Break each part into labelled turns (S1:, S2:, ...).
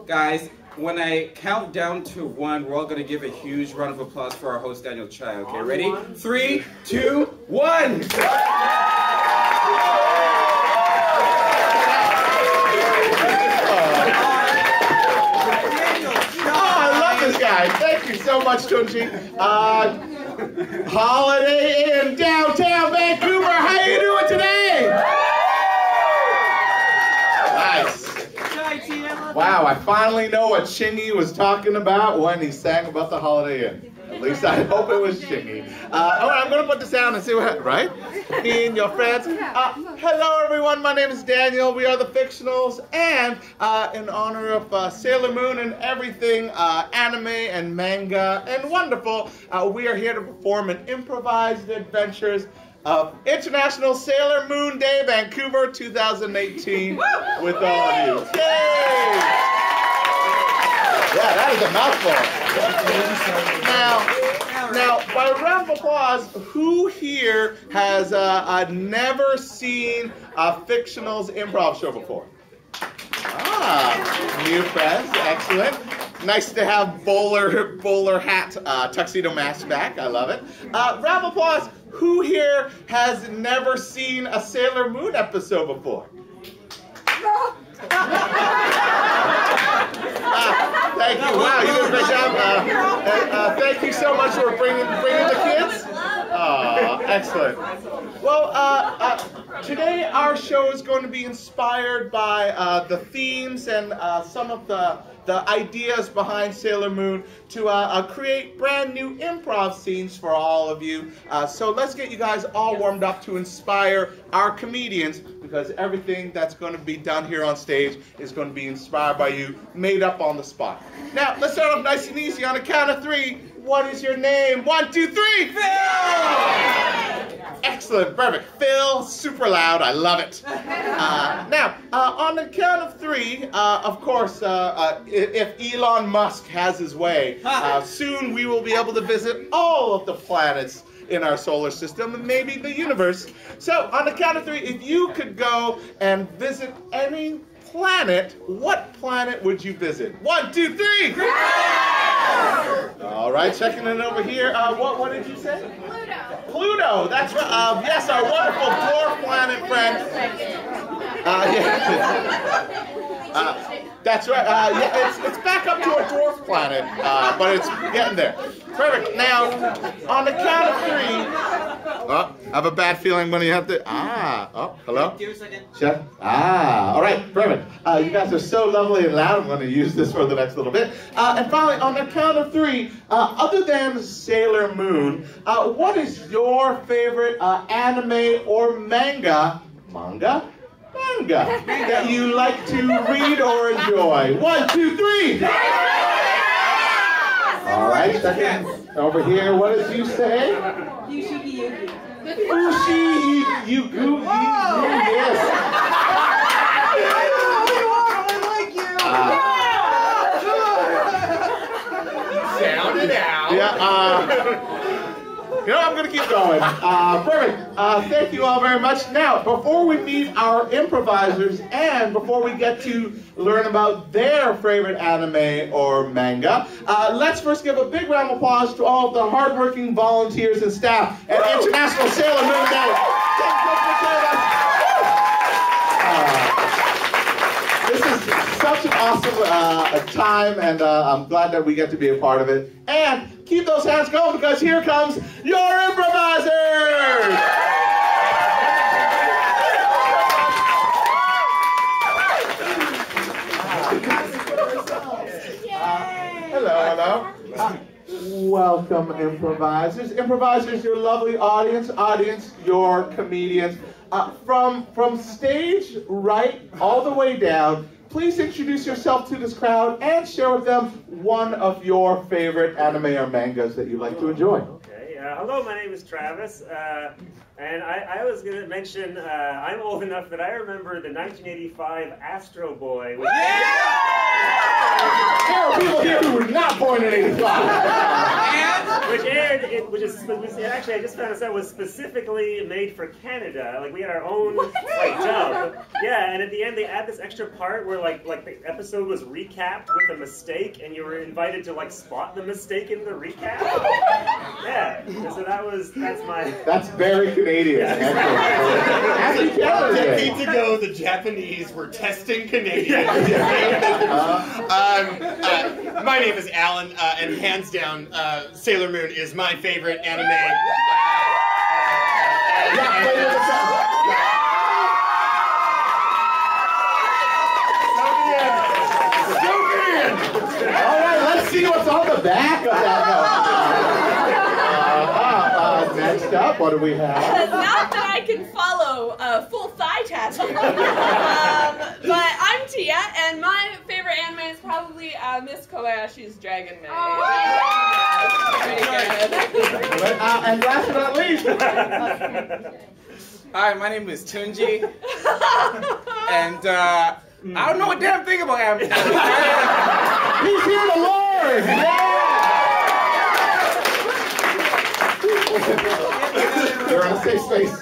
S1: Guys, when I count down to 1, we're all going to give a huge round of applause for our host, Daniel Chai. Okay, ready? 3, 2, 1!
S2: Guy. Thank you so much, Tunji. Holiday Inn Downtown Vancouver. How you doing today? Nice. Wow, I finally know what Chingy was talking about when he sang about the Holiday Inn. At least I hope it was Chingy. All right, I'm going to put this down and see what, right? Me and your friends. Hello, everyone. My name is Daniel. We are the Fictionals. And in honor of Sailor Moon and everything anime and manga and wonderful, we are here to perform an Improvised Adventures of International Sailor Moon Day, Vancouver 2018 with all of you. Yay! Yeah, that is a mouthful. Now, by a round of applause, who here has never seen a Fictionals improv show before? New friends, excellent. Nice to have bowler hat, Tuxedo Mask back. I love it. Round of applause. Who here has never seen a Sailor Moon episode before? Thank you. Wow, you did a great job. Thank you so much for bringing the kids. Excellent. Well, today our show is going to be inspired by the themes and some of the ideas behind Sailor Moon to create brand new improv scenes for all of you. So let's get you guys all warmed up to inspire our comedians, because everything that's going to be done here on stage is going to be inspired by you, made up on the spot. Now, let's start off nice and easy on a count of 3. What is your name? 1, 2, 3. Phil! Excellent, perfect. Phil, super loud, I love it. Now, on the count of 3, of course, if Elon Musk has his way, soon we will be able to visit all of the planets in our solar system and maybe the universe. So, on the count of 3, if you could go and visit any planet, what planet would you visit? 1, 2, 3! All right, checking in over here. What did you say? Pluto. Pluto, that's right. Yes, our wonderful dwarf planet friend. That's right. Yeah, it's back up to a dwarf planet, but it's getting there. Perfect. Now, on the count of 3. I have a bad feeling when you have to. Hello?
S1: Give me a second.
S2: Check. All right, perfect. You guys are so lovely and loud. I'm going to use this for the next little bit. And finally, on the count of 3, other than Sailor Moon, what is your favorite anime or manga that you like to read or enjoy? 1, 2, 3. All right, second over here. What did you say?
S3: Yugi.
S2: Ushi-yugu. Yes.
S1: Sound it out.
S2: Yeah, you know, I'm going to keep going. Perfect. Thank you all very much. Now, before we meet our improvisers and before we get to learn about their favorite anime or manga, let's first give a big round of applause to all of the hardworking volunteers and staff at International Sailor Moon Day. This is such an awesome time, and I'm glad that we get to be a part of it. And keep those hands going, because here comes your improvisers! Hello. Welcome, improvisers. Improvisers, your lovely audience, your comedians. From stage right all the way down, please introduce yourself to this crowd and share with them one of your favorite anime or mangas that you like to enjoy.
S4: Okay, hello, my name is Travis, and I was going to mention I'm old enough that I remember the 1985 Astro Boy. Which
S2: There are people here who were not born in '85.
S4: which actually, I just found this out, was specifically made for Canada. Like, we had our own dub. Yeah, and at the end they add this extra part where like the episode was recapped with a mistake, and you were invited to like spot the mistake in the recap. Yeah, so that's
S2: very Canadian.
S3: Decades ago, the Japanese were testing Canadians. My name is Alan, and hands down, Sailor Moon is my favorite anime.
S2: All right, let's see what's on the back of that note. Next up, what do we have?
S5: Not that I can follow full thigh tattoo, but I'm Tia, and my favorite anime is probably Miss Kobayashi's Dragon Maid. Pretty good.
S2: And last but not least.
S1: Hi, my name is Tunji, and I don't know a damn thing about anime.
S2: He's here to learn! Yeah! You're in a safe space.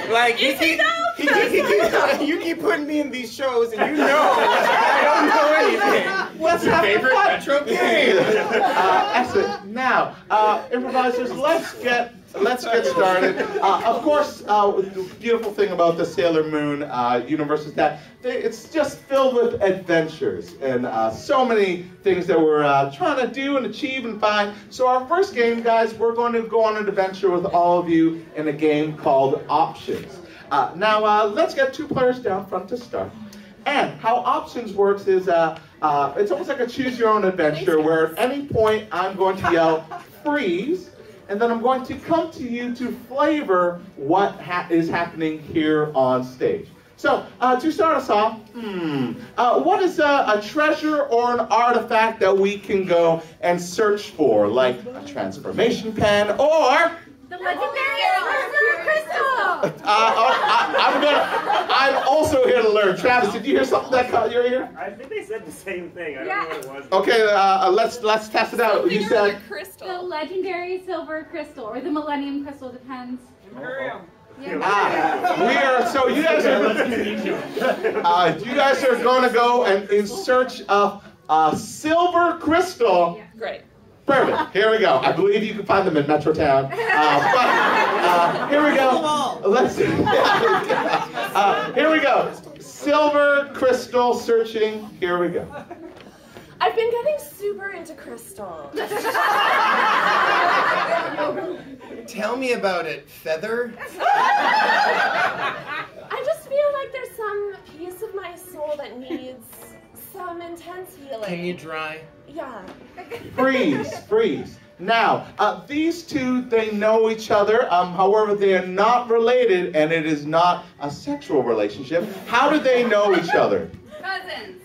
S1: Like, you keep putting me in these shows, and you know I don't know anything.
S2: What's your favorite retro game? Excellent. Now, improvisers, let's get started. Of course, the beautiful thing about the Sailor Moon universe is that it's just filled with adventures and so many things that we're trying to do and achieve and find. So our first game, guys, we're going to go on an adventure with all of you in a game called Options. Now, let's get two players down front to start. And how Options works is it's almost like a choose-your-own-adventure where at any point I'm going to yell, freeze, and then I'm going to come to you to flavor what is happening here on stage. So, to start us off, what is a treasure or an artifact that we can go and search for, like a transformation pen or...
S6: The legendary silver crystal!
S2: I'm also here to learn. Travis, did you hear something that caught your ear?
S4: I think they said the same thing. I don't know what it was.
S2: Okay, let's test it out. You said
S6: the legendary silver crystal, or the millennium crystal, depends.
S5: Imperium.
S2: Yeah. So you guys are going to go and in search of a silver crystal.
S5: Great.
S2: Perfect. Here we go. I believe you can find them in Metrotown. Here we go. Here we go. Silver crystal searching. Here we go.
S5: I've been getting super into crystal.
S3: Tell me about it, Feather.
S5: I just feel like there's some piece of my soul that needs some intense healing.
S3: Can you dry?
S5: Yeah.
S2: Freeze. Now, these two, they know each other. However, they are not related, and it is not a sexual relationship. How do they know each other?
S6: Cousins.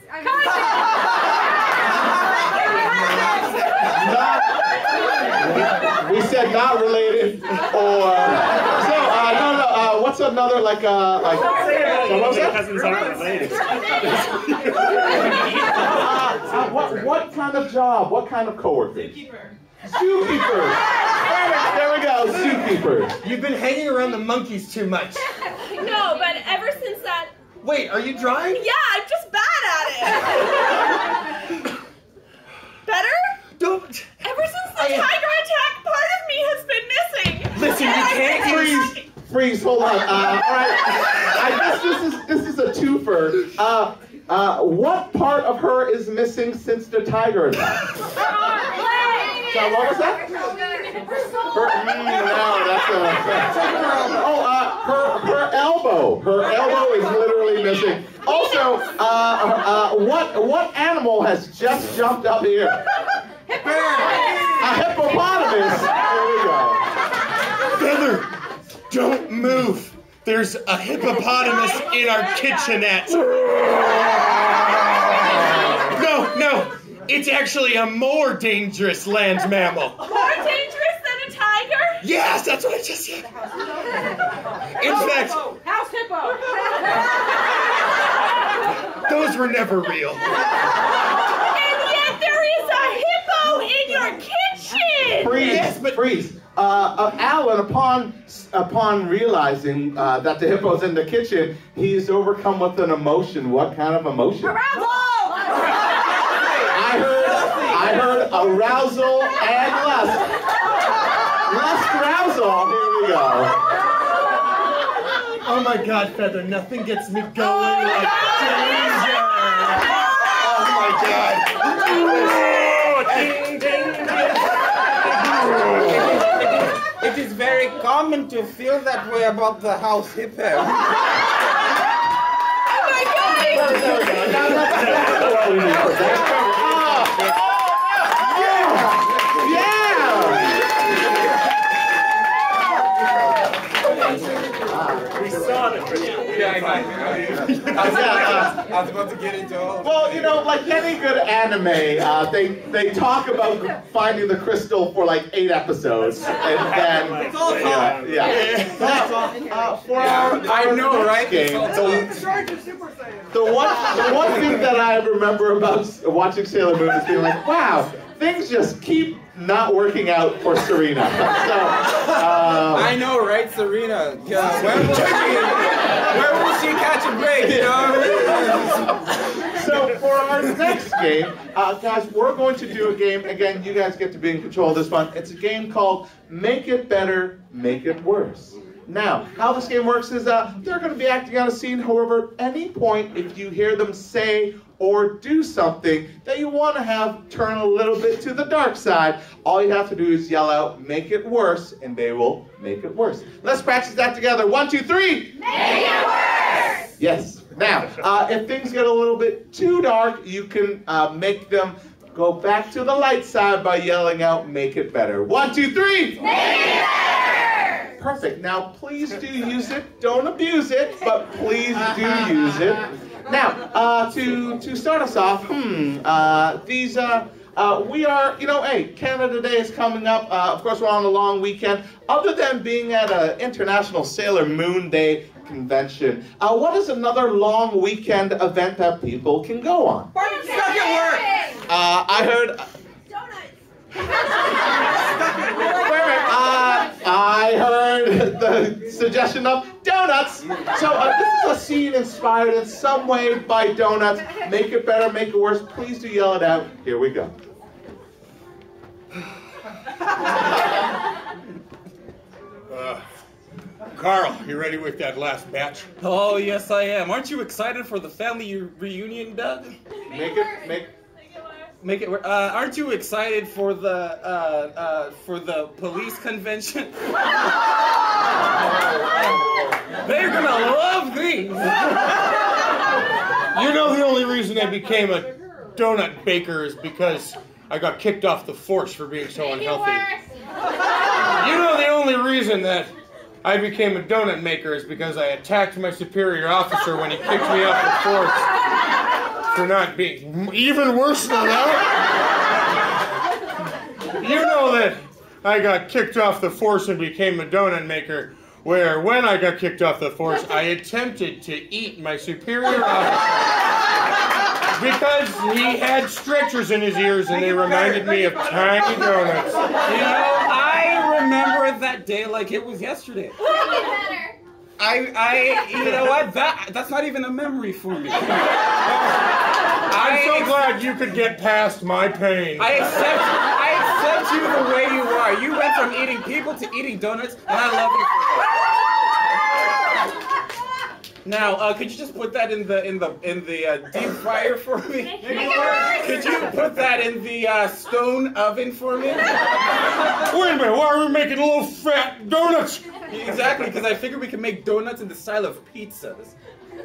S2: We said not related, or no. What's another what was that?
S4: Cousins aren't related.
S2: What kind of job? What kind of coworker? Zookeepers. There we go. Zookeepers.
S3: You've been hanging around the monkeys too much.
S5: No, but ever since that...
S3: Wait, are you drawing?
S5: Yeah, I'm just bad at it. Better?
S3: Don't.
S5: Ever since the tiger attack, part of me has been missing.
S3: Listen, you can't
S2: Freeze, hold on. All right. I guess this is a twofer. What part of her is missing since the tiger attack? So what was that? Her elbow. Her elbow is literally missing. Also, what animal has just jumped up here? A hippopotamus. There we go.
S3: Feather, don't move. There's a hippopotamus in our kitchenette. No. It's actually a more dangerous land mammal.
S5: More dangerous than a tiger?
S3: Yes, that's what I just said. In fact,
S5: House hippo.
S3: those were never real.
S5: And yet there is a hippo in your kitchen.
S2: Freeze. Alan, upon realizing that the hippo's in the kitchen, he's overcome with an emotion. What kind of emotion?
S5: Arousal!
S2: I heard arousal and lust. Lust arousal. Here we go.
S3: Oh my God, Feather, nothing gets me going like danger. Oh my God.
S1: It is very common to feel that way about the house hippo.
S5: Oh my God!
S2: There we go. Now that's what we need for that.
S4: We saw the Crystal.
S1: I was about to get into all of it.
S2: Well, you know, like any good anime, they talk about finding the crystal for like 8 episodes, and then
S1: It's all talk.
S2: for our
S1: I know, right?
S2: game, the one thing that I remember about watching Sailor Moon is being like, wow, things just keep not working out for Serena.
S1: I know, right, Serena? Yeah, where will she catch a break, you know?
S2: So for our next game, guys, we're going to do a game. Again, you guys get to be in control of this one. It's a game called Make It Better, Make It Worse. Now, how this game works is they're going to be acting out a scene. However, at any point, if you hear them say or do something that you want to have turn a little bit to the dark side, all you have to do is yell out, make it worse, and they will make it worse. Let's practice that together. 1, 2, 3.
S5: Make it worse!
S2: Yes. Now, if things get a little bit too dark, you can make them go back to the light side by yelling out, make it better. 1, 2, 3.
S5: Make it better!
S2: Perfect. Now, please do use it. Don't abuse it, but please do use it. Now, to start us off, we are, hey, Canada Day is coming up. Of course, we're on a long weekend. Other than being at an International Sailor Moon Day convention, what is another long weekend event that people can go on?
S5: Stuck at work!
S2: I heard... I heard the suggestion of donuts. So this is a scene inspired in some way by donuts. Make it better, make it worse. Please do yell it out. Here we go.
S3: Carl, you ready with that last batch?
S1: Oh, yes, I am. Aren't you excited for the family reunion, Doug?
S2: Make it
S1: aren't you excited for the police convention? They're gonna love these.
S3: You know the only reason I became a donut baker is because I got kicked off the force for being so unhealthy. You know the only reason that I became a donut maker is because I attacked my superior officer when he kicked me off the force for not being even worse than that. You know that I got kicked off the force and became a donut maker, where when I got kicked off the force, I attempted to eat my superior officer because he had stretchers in his ears and they reminded me of tiny donuts.
S1: You know, I remember that day like it was yesterday. You know what? That's not even a memory for me.
S3: I'm so glad you could get past my pain.
S1: I accept you the way you are. You went from eating people to eating donuts, and I love you for that. Now, could you just put that in the deep fryer for me? Could you put that in the stone oven for me?
S3: Wait a minute, why are we making little fat donuts?
S1: Exactly, because I figured we could make donuts in the style of pizzas.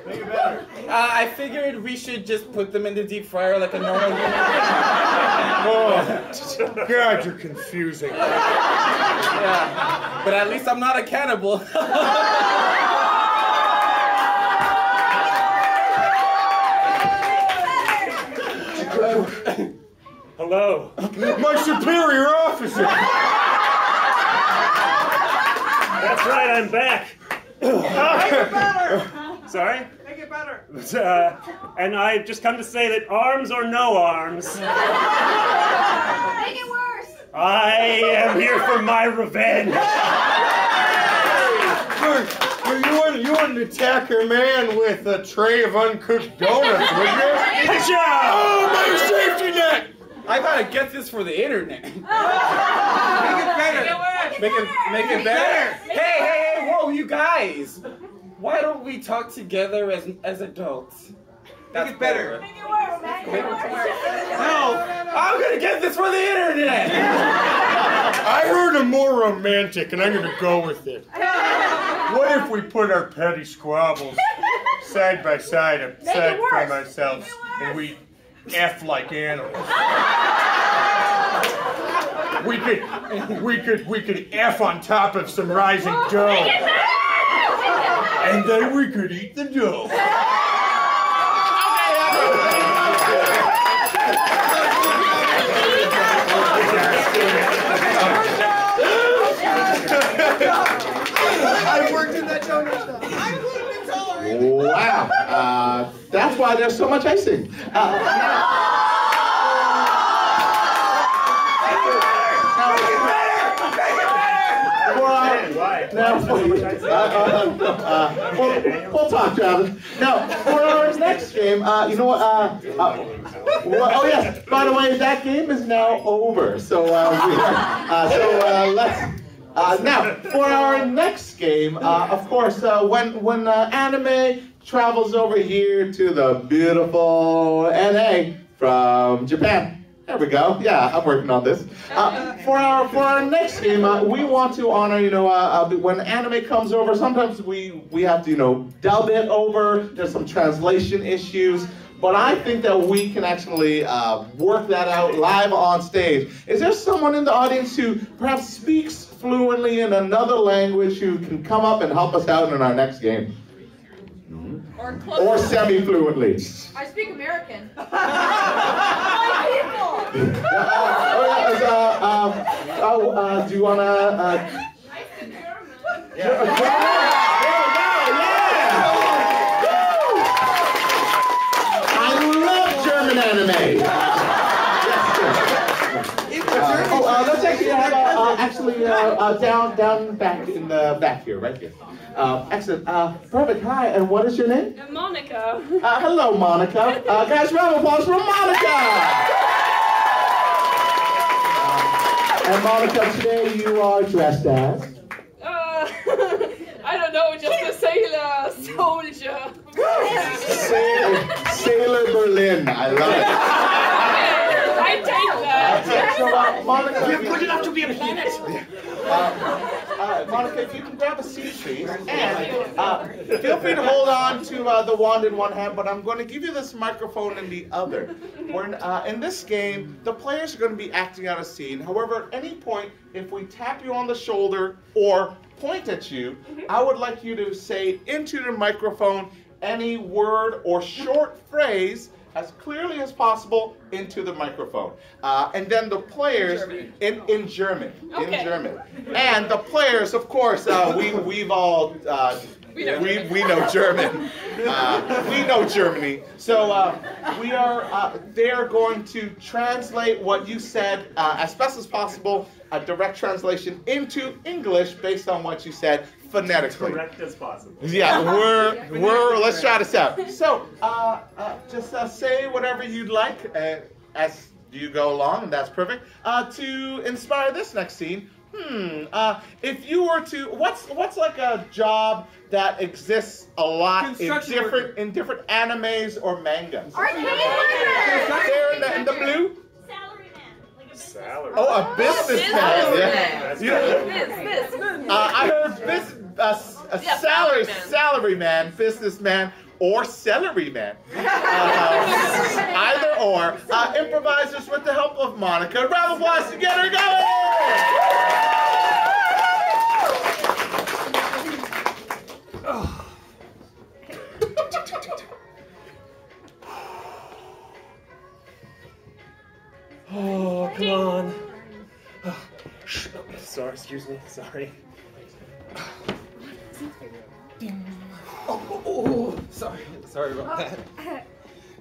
S2: Make it better.
S1: I figured we should just put them in the deep fryer like a normal human.
S3: Oh, God, you're confusing.
S1: Yeah, but at least I'm not a cannibal.
S4: Hello.
S3: My superior officer.
S4: That's right, I'm back.
S7: Make it better!
S4: Sorry?
S7: Make it better!
S4: And I've just come to say that arms or no arms.
S5: Make it worse!
S4: I am here for my revenge.
S3: You wouldn't attack your man with a tray of uncooked donuts, would you? Oh, my safety net!
S1: I gotta get this for the internet. Make it better. Make it better. Hey, whoa, you guys! Why don't we talk together as adults? That's
S7: Make it better.
S5: Make it worse, man. Make it worse.
S1: No, I'm gonna get this for the internet.
S3: I heard a more romantic, and I'm gonna go with it. What if we put our petty squabbles side by side, aside from ourselves, and we F like animals? We could F on top of some rising dough, and then we could eat the dough.
S7: I worked in that donut shop. I wouldn't be tolerated.
S2: Wow. That's why there's so much icing. We'll talk, Travis. Now, for our next game, you know what? Oh yes. By the way, that game is now over. So let's. Now, for our next game, of course, when anime travels over here to the beautiful NA from Japan. There we go. Yeah, I'm working on this. For our next game, we want to honor, when anime comes over, sometimes we have to, dub it over. There's some translation issues. But I think that we can actually work that out live on stage. Is there someone in the audience who perhaps speaks fluently in another language who can come up and help us out in our next game? Or semi-fluently?
S5: I speak American.
S2: Do you want to... Anime. Let's actually have down back in the back here, right here. Excellent. Perfect. Hi. And what is your name?
S5: Monica.
S2: Hello, Monica. Guys, round of applause for Monica. And Monica, today you are dressed as.
S5: I don't know, just a sailor soldier.
S2: Sailor Berlin. I love it.
S5: I take that.
S2: So, Monica,
S7: You're good enough to be a planet.
S2: Monica, if you can grab a seat, please. And feel free to hold on to the wand in one hand, but I'm going to give you this microphone in the other. In this game, the players are going to be acting out a scene. However, at any point, if we tap you on the shoulder or point at you, I would like you to say into the microphone any word or short phrase as clearly as possible into the microphone. And then the players in German.
S5: Okay.
S2: In German. And the players, of course, we've all we know German. We know Germany. So they are going to translate what you said as best as possible, a direct translation into English based on what you said phonetically.
S4: Correct as possible.
S2: Yeah, let's try this out. So, just say whatever you'd like as you go along, and that's perfect. To inspire this next scene, if you were to, what's like a job that exists a lot in different animes or mangas?
S6: Arcade worker!
S2: There in the blue?
S6: Salary.
S2: Oh, a businessman.
S5: This.
S2: I heard salary man, businessman, or celery man. Either or. Improvisers with the help of Monica. Round of applause to get her going!
S4: Oh, come on. Sorry, excuse me. Sorry.
S1: Sorry about that.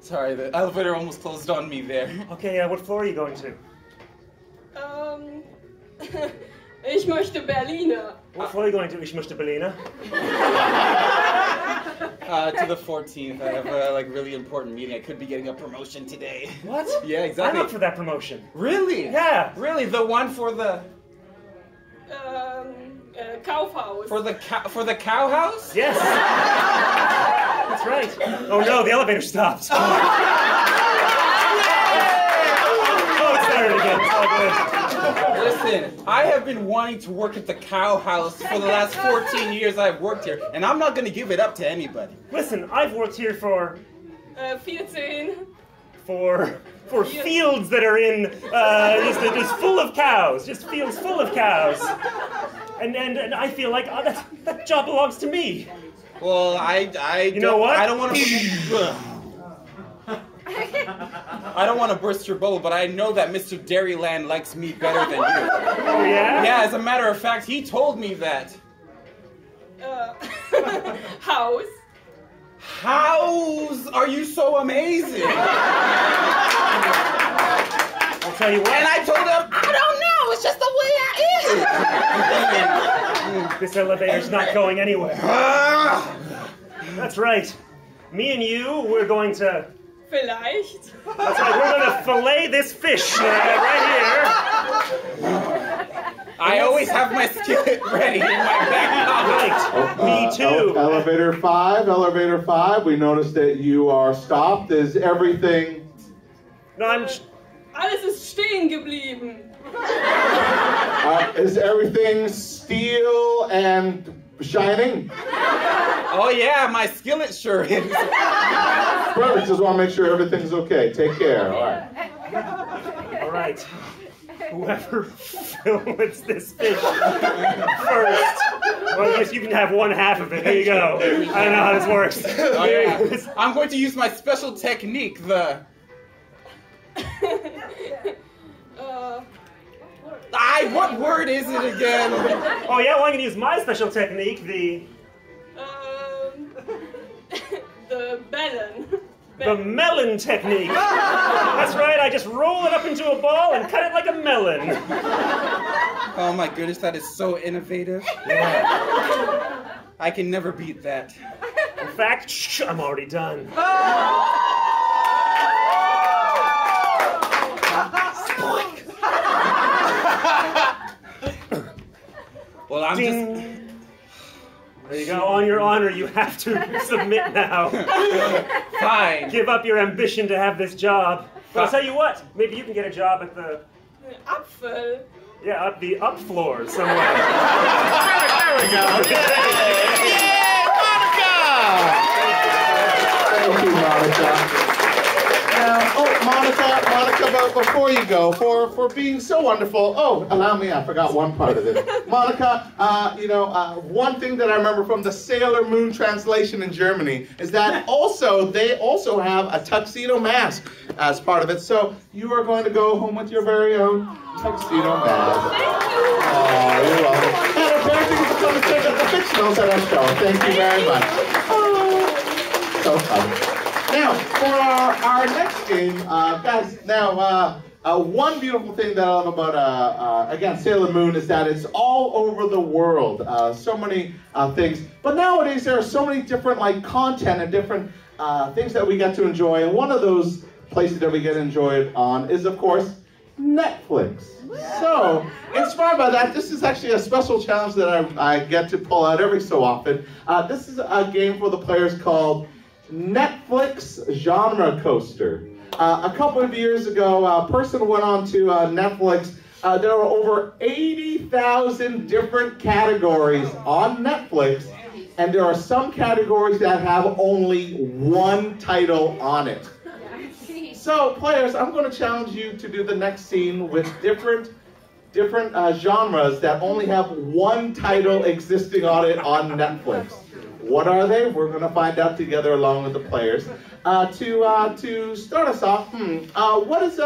S1: Sorry, the elevator almost closed on me there.
S4: Okay, what floor are you going to?
S5: Ich möchte Berliner.
S4: What floor are you going to? Ich möchte Berliner.
S1: To the 14th. I have a really important meeting. I could be getting a promotion today.
S4: What?
S1: Yeah, exactly.
S4: I'm up for that promotion.
S1: Really?
S4: Yeah.
S1: Really? The one for the
S5: Kaufhaus.
S1: for the cow house?
S4: Yes. That's right. Oh no, the elevator stopped. Oh, it started again. It's all good.
S1: Listen, I have been wanting to work at the cow house for the last 14 years I've worked here, and I'm not going to give it up to anybody.
S4: Listen, I've worked here for
S5: 14.
S4: For fields that are in just full of cows, just fields full of cows, and I feel like that job belongs to me.
S1: Well,
S4: you know what?
S1: I don't want to. I don't want to burst your bubble, but I know that Mr. Dairyland likes me better than you.
S4: Oh yeah?
S1: Yeah, as a matter of fact, he told me that.
S5: House.
S1: How are you so amazing?
S4: I'll tell you what.
S1: And I told him, I don't know, it's just the way I am.
S4: This elevator's not going anywhere. That's right. Me and you, we're going to...
S5: Vielleicht.
S4: That's right, we're going to fillet this fish right here.
S1: I always have my skillet ready in my back pocket.
S4: Right. Me too.
S2: Elevator 5. We noticed that you are stopped. Is everything...
S4: No, I'm...
S5: Alles ist stehen geblieben.
S2: Is everything steel and shining?
S1: Oh yeah, my skillet sure is.
S2: Perfect. Just want to make sure everything's okay. Take care. All right.
S4: All right. Whoever fillets this fish first. Well, I guess you can have one half of it. Here you go. I don't know how this works.
S1: Oh, yeah. I'm going to use my special technique, what word is it again?
S4: Oh yeah, well I'm gonna use my special technique, the
S5: melon.
S4: The melon technique. That's right, I just roll it up into a ball and cut it like a melon.
S1: Oh my goodness, that is so innovative.
S4: Yeah.
S1: I can never beat that.
S4: In fact, shh, I'm already done.
S1: Well, I'm
S4: Ding.
S1: just...
S4: There you go, on your honor, you have to submit now.
S1: Fine.
S4: Give up your ambition to have this job. But I'll tell you what, maybe you can get a job at the...
S5: Apfel.
S4: Yeah, up the up floor somewhere.
S2: There we go. Yay, Monica! Thank you, Monica. Monica, but before you go, for being so wonderful, allow me, I forgot one part of it. Monica, one thing that I remember from the Sailor Moon translation in Germany is that they also have a Tuxedo Mask as part of it. So you are going to go home with your very own Tuxedo Mask.
S5: Thank you.
S2: Oh, you're welcome. And apparently you can come and check out the Fictionals at our show. Thank you very much. So fun. Now, for our next game, guys, one beautiful thing that I love about, again, Sailor Moon is that it's all over the world. So many things. But nowadays, there are so many different, content and different things that we get to enjoy. And one of those places that we get enjoyed on is, of course, Netflix. So, inspired by that, this is actually a special challenge that I get to pull out every so often. This is a game for the players called Netflix Genre Coaster. A couple of years ago, a person went on to Netflix. There were over 80,000 different categories on Netflix, and there are some categories that have only one title on it. So, players, I'm going to challenge you to do the next scene with different genres that only have one title existing on it on Netflix. What are they? We're going to find out together along with the players. To start us off, what is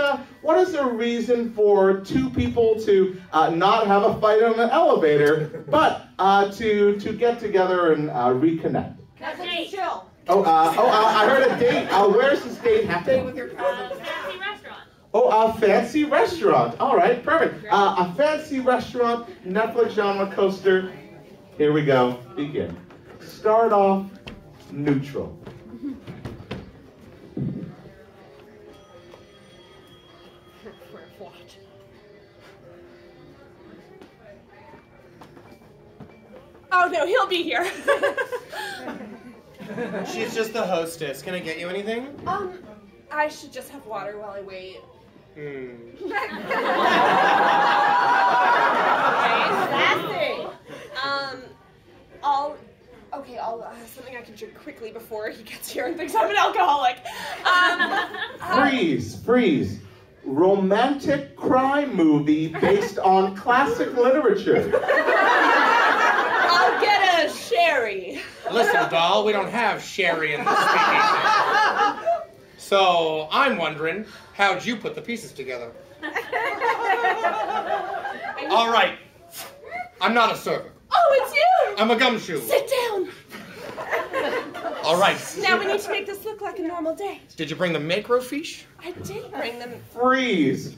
S2: a reason for two people to not have a fight on an elevator, but to get together and reconnect?
S6: Netflix chill.
S2: I heard a date. Where's this date happening?
S6: With your cousin. Fancy restaurant.
S2: Oh, a fancy restaurant. All right, perfect. A fancy restaurant, Netflix genre coaster. Here we go. Begin. Start off neutral.
S5: Oh no, he'll be here.
S3: She's just the hostess. Can I get you anything?
S5: I should just have water while I wait. I'll something I can drink quickly before he gets here and thinks I'm an alcoholic.
S2: Freeze. Romantic crime movie based on classic literature.
S5: I'll get a sherry.
S3: Listen, doll, we don't have sherry in this speakeasy. So, I'm wondering, how'd you put the pieces together? All right. I'm not a server.
S5: Oh, it's you!
S3: I'm a gumshoe.
S5: Sit down.
S3: All right.
S5: Now we need to make this look like a normal date.
S3: Did you bring the macrofiche?
S5: I did bring them.
S2: Freeze.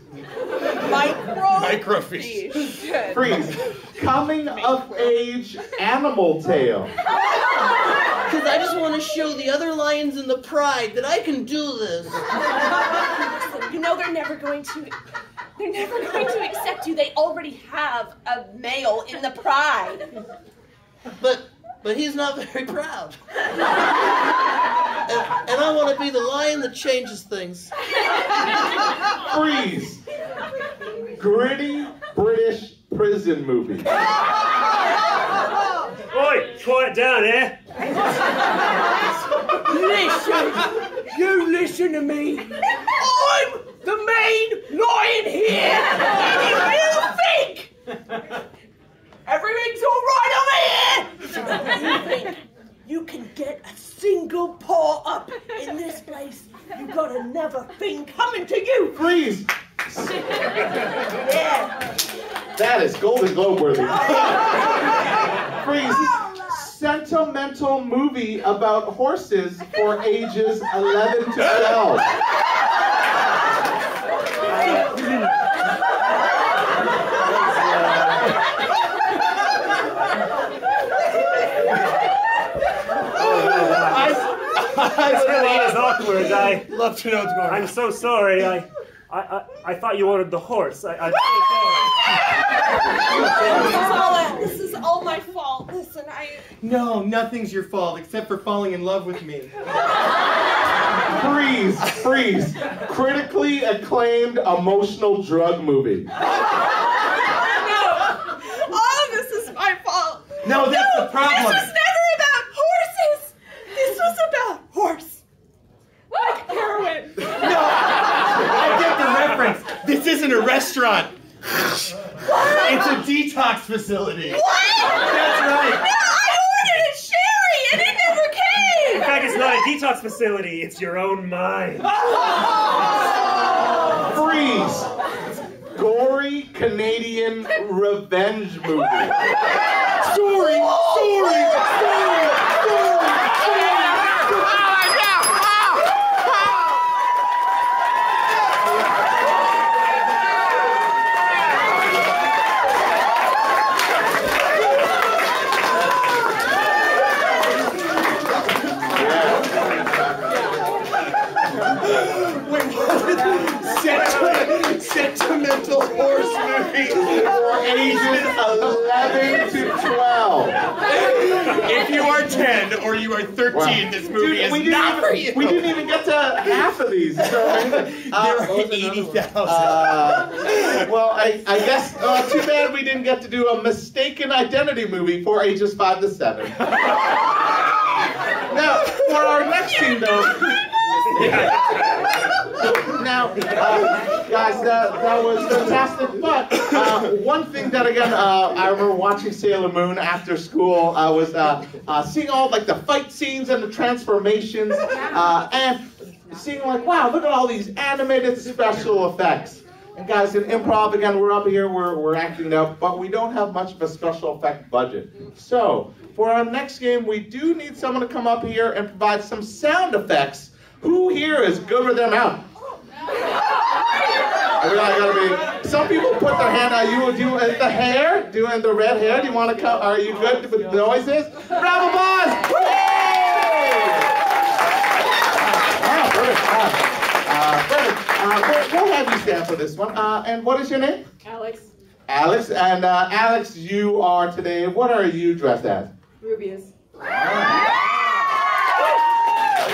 S3: Microfiche.
S5: Good.
S2: Freeze. Coming of age animal tale.
S7: Because I just want to show the other lions in the pride that I can do this.
S5: Listen, you know they're never going to accept you. They already have a male in the pride.
S7: But he's not very proud. And I want to be the lion that changes things.
S2: Freeze. Gritty British prison movie.
S4: Oi, quiet down, eh?
S7: Listen, you listen to me. I'm the main lion here. And if you think everything's all right over here, you think you can get a single paw up in this place, you got another thing coming to you.
S2: Freeze.
S7: Yeah.
S2: That is Golden Globe worthy. Freeze. Sentimental movie about horses for ages 11 to 12.
S4: This really is awkward. I
S3: love to know what's going on.
S4: I'm so sorry. I thought you ordered the horse. I'm so
S5: This is all my fault. Listen,
S3: No, nothing's your fault except for falling in love with me.
S2: Freeze. Critically acclaimed emotional drug movie.
S5: No, all of this is my fault.
S3: No, that's the problem.
S5: This was never about horses. This was about horse. Like heroin.
S3: No, I get the reference. This isn't a restaurant.
S5: What?
S3: It's a detox facility.
S5: What?
S3: That's right.
S5: No, I ordered a sherry and it never came.
S4: In fact, it's not a detox facility. It's your own mind.
S2: Freeze. Gory Canadian revenge movie.
S3: Sorry. Sentimental horse movie
S2: For ages 11 to 12.
S3: If you are 10 or you are 13,
S2: Wow.
S3: this movie
S2: Dude,
S3: is not for you.
S2: We didn't even get to half of these. So,
S3: There are 80,000.
S2: well, I guess too bad we didn't get to do a mistaken identity movie for ages 5 to 7. Now, for our next scene, though. Now, guys, that was fantastic. But one thing that, again, I remember watching Sailor Moon after school. I was seeing all like the fight scenes and the transformations, and seeing like, wow, look at all these animated special effects. And guys, in improv, again, we're up here, we're acting out, but we don't have much of a special effect budget. So, for our next game, we do need someone to come up here and provide some sound effects. Who here is good with them out? gotta be. Some people put their hand out. You do the hair, doing the red hair. Do you want to come? Are you good with noises? Round of applause! Perfect. We'll have you stand for this one. And what is your name?
S5: Alex.
S2: Alex. And Alex, you are today. What are you dressed as?
S5: Rubius.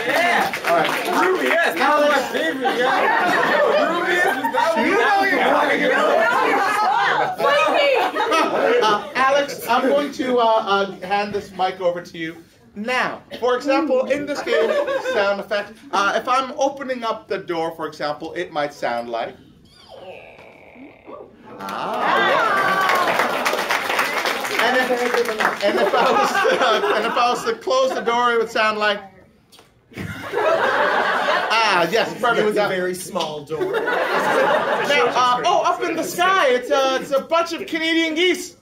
S1: Yeah.
S2: All right.
S1: Rubius. That was my favorite. Yeah. Rubius is that one.
S2: Alex, I'm going to hand this mic over to you. Now, for example, in this game, sound effect, if I'm opening up the door, for example, it might sound like... And if I was to close the door, it would sound like... Yes, perfect.
S8: It was a very small door.
S2: Now, up in the sky, it's a bunch of Canadian geese.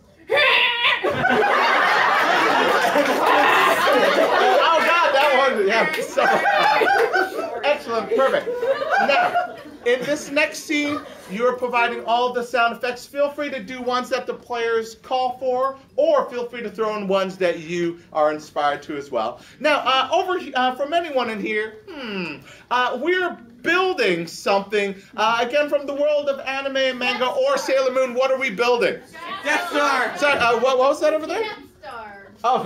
S2: Oh God, that one, yeah. Excellent, perfect. Now, in this next scene, you're providing all of the sound effects. Feel free to do ones that the players call for, or feel free to throw in ones that you are inspired to as well. Now, from anyone in here, we're building something, again, from the world of anime and manga or Sailor Moon. What are we building?
S1: Death Star.
S2: Sorry, what was that over there?
S6: Death Star.
S2: Oh,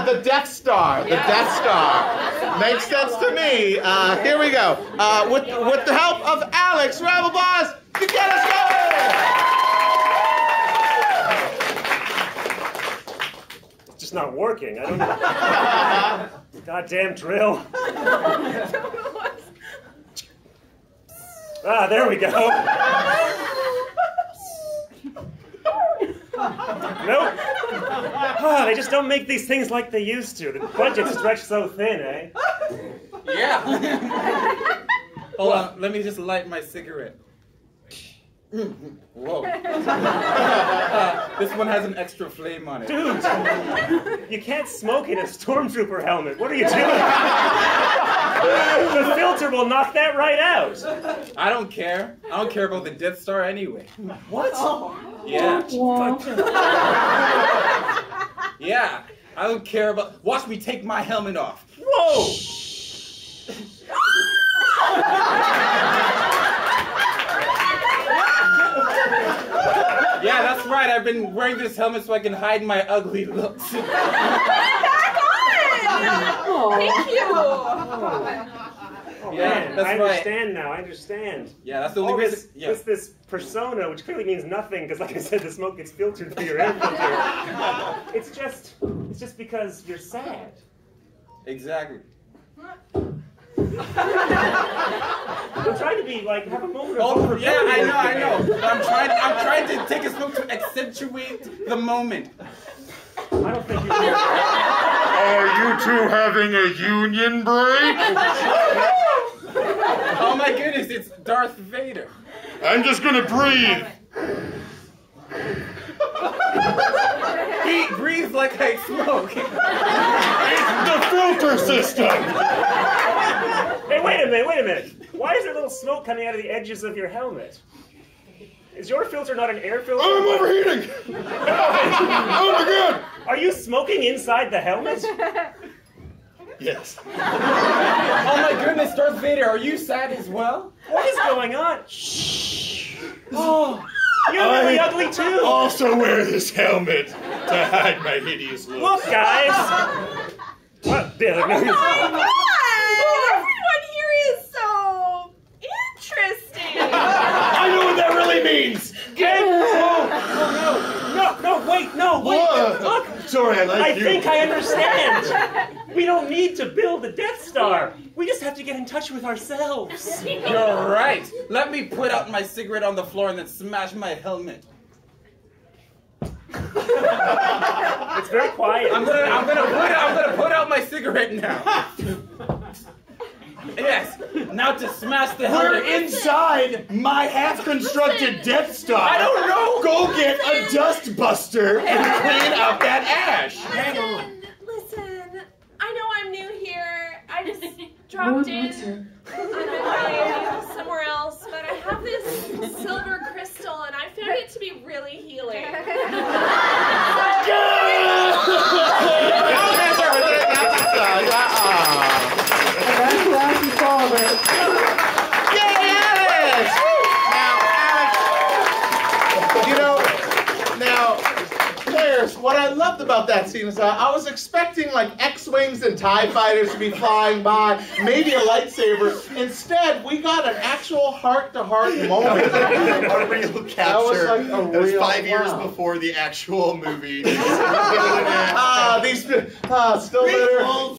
S2: the Death Star. The Death Star. Makes sense to me. Here we go. With the help of Alex, round of applause to get us going.
S4: It's just not working. I don't know. Goddamn drill. There we go. Nope. They just don't make these things like they used to. The budget's stretched so thin, eh?
S1: Yeah. Hold on, let me just light my cigarette. Whoa. This one has an extra flame on it.
S4: Dude, you can't smoke in a stormtrooper helmet. What are you doing? The filter will knock that right out.
S1: I don't care. I don't care about the Death Star anyway.
S4: What?
S1: Yeah. Yeah. I don't care about... Watch me take my helmet off.
S4: Whoa!
S1: Yeah, that's right. I've been wearing this helmet so I can hide my ugly looks.
S5: Back on! Thank you!
S4: Oh,
S1: Yeah,
S4: man,
S1: that's
S4: I
S1: right.
S4: understand now. I understand.
S1: Yeah, that's the only reason. Yeah.
S4: This persona, which clearly means nothing, because like I said, the smoke gets filtered through your air filter. It's just because you're sad.
S1: Exactly.
S4: I'm trying to be like have a moment of
S1: Oh, yeah,
S4: vulnerability.
S1: I know. I'm trying to take a smoke to accentuate the moment.
S4: I don't think you.
S3: Are you two having a union break?
S1: Oh my goodness, it's Darth Vader.
S3: I'm just gonna breathe.
S1: He breathes like I smoke.
S3: It's the filter system.
S4: Hey, wait a minute. Why is there little smoke coming out of the edges of your helmet? Is your filter not an air filter?
S3: I'm overheating. Oh my God.
S4: Are you smoking inside the helmet?
S3: Yes.
S1: Oh my goodness, Darth Vader, are you sad as well?
S4: What is going on? Shh. Oh, you're really ugly too.
S3: Also wear this helmet to hide my hideous looks.
S4: Look, guys. What?
S5: Oh my God! Everyone here is so interesting.
S3: I know what that really means.
S4: No, wait. Look.
S3: Sorry,
S4: I think I understand. We don't need to build a Death Star. We just have to get in touch with ourselves.
S1: You're right. Let me put out my cigarette on the floor and then smash my helmet.
S4: It's very quiet.
S1: I'm gonna put out my cigarette now. Yes. Now to smash the helmet.
S3: We're inside my half-constructed Death Star.
S1: I don't know.
S3: Go get a dust buster and clean up that ash.
S5: Listen. I know I'm new here. I just dropped in. I'm in my somewhere else, but I have this really healing.
S2: What I loved about that scene is I was expecting like X-Wings and TIE fighters to be flying by, maybe a lightsaber. Instead, we got an actual heart-to-heart moment.
S8: A real capture.
S2: That was like a
S8: That was
S2: real,
S8: 5 years
S2: wow.
S8: before the actual movie.
S2: Still better.